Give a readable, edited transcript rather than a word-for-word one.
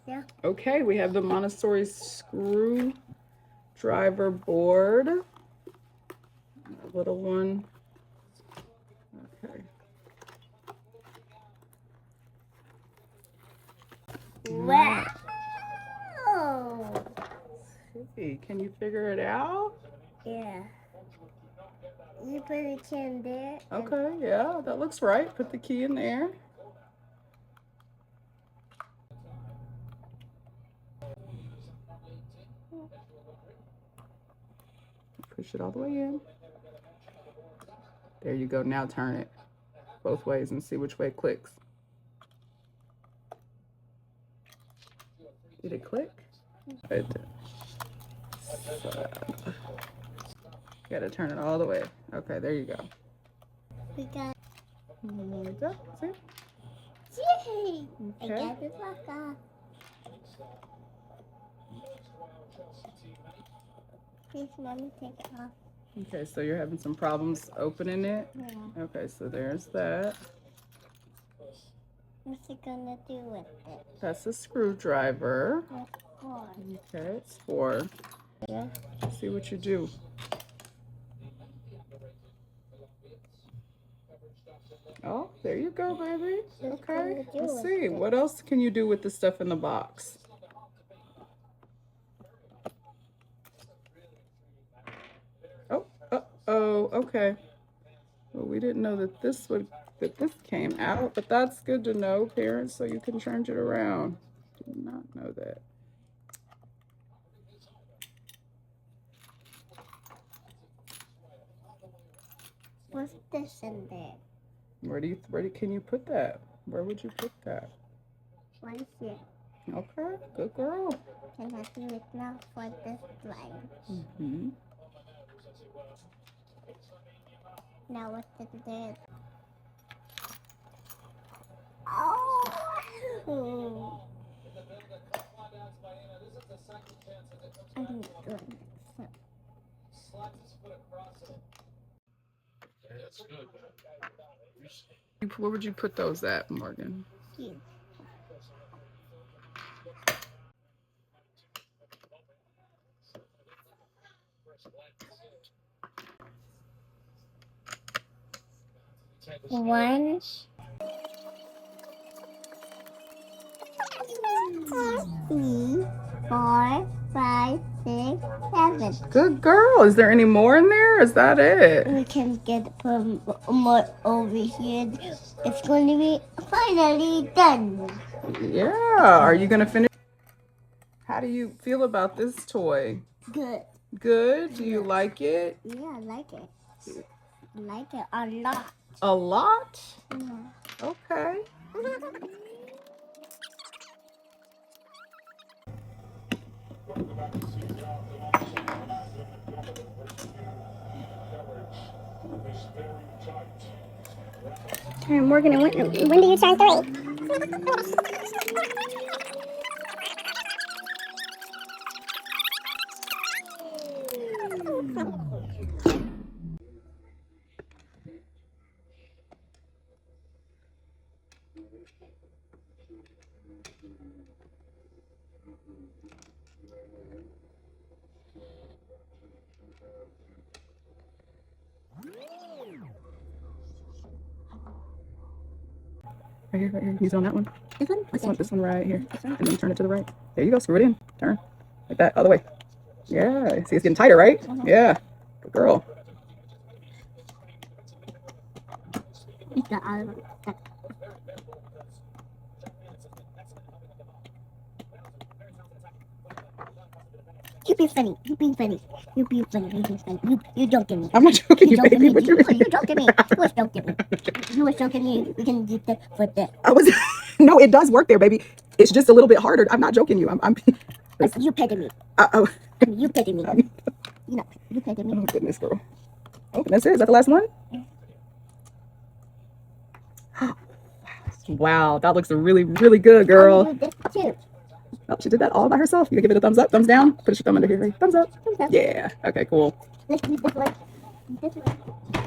Yeah. Okay, we have the Montessori Screwdriver Board. A little one. Okay. Wow. Hey, can you figure it out? Yeah. You put the key in there. Okay, yeah, that looks right. Put the key in there. Push it all the way in. There you go. Now turn it both ways and see which way it clicks. Did it click? It did. So, you gotta turn it all the way. Okay, there you go. We got. There you go. See? Yay! Okay. I got the lock off. Please, Mommy, take it off. Okay, so you're having some problems opening it? Yeah. Okay, so there's that. What's it gonna do with it? That's a screwdriver. What for? Okay, it's for. Yeah. Let's see what you do. Oh, there you go, baby. Okay, let's see. What else can you do with the stuff in the box? Oh, okay. Well, we didn't know that this came out, but that's good to know, parents, so you can change it around. Did not know that. What's this in there? Where can you put that? Where would you put that? One here. Okay, good girl. Can I do it now for this line? Mm-hmm. Now what's in there? Oh! I'm doing it. Where would you put those at, Morgan? Here. One. 3, 4, 5, 6, 7. Good girl. Is there any more in there? Is that it? We can get more over here. It's going to be finally done. Yeah. Are you going to finish? How do you feel about this toy? Good. Good? Do you like it? Yeah, I like it. I like it a lot. A lot? Yeah. Okay. Hey, Morgan, when do you turn 3? Right here, right here. Use it on that one. This one? This one right here. And then turn it to the right. There you go. Screw it in. Turn. Like that. All the way. Yeah. See, it's getting tighter, right? Yeah. Good girl. It's the other one. You be funny. You be funny. You be funny. You be funny. You joking me. I'm not joking, you baby. You joking me. You was joking me. You was joking me. We can get the foot there. No, it does work there, baby. It's just a little bit harder. I'm not joking you. You petted me. You petted me. You know, you petted me. Oh, goodness, girl. Oh, that's it. Is that the last one? Wow, that looks really, really good, girl. I'm gonna do this too. Oh, she did that all by herself. You can give it a thumbs up, thumbs down. Put your thumb under here. Thumbs up. Thumbs up. Yeah. Okay, cool. Let's do this one. This one.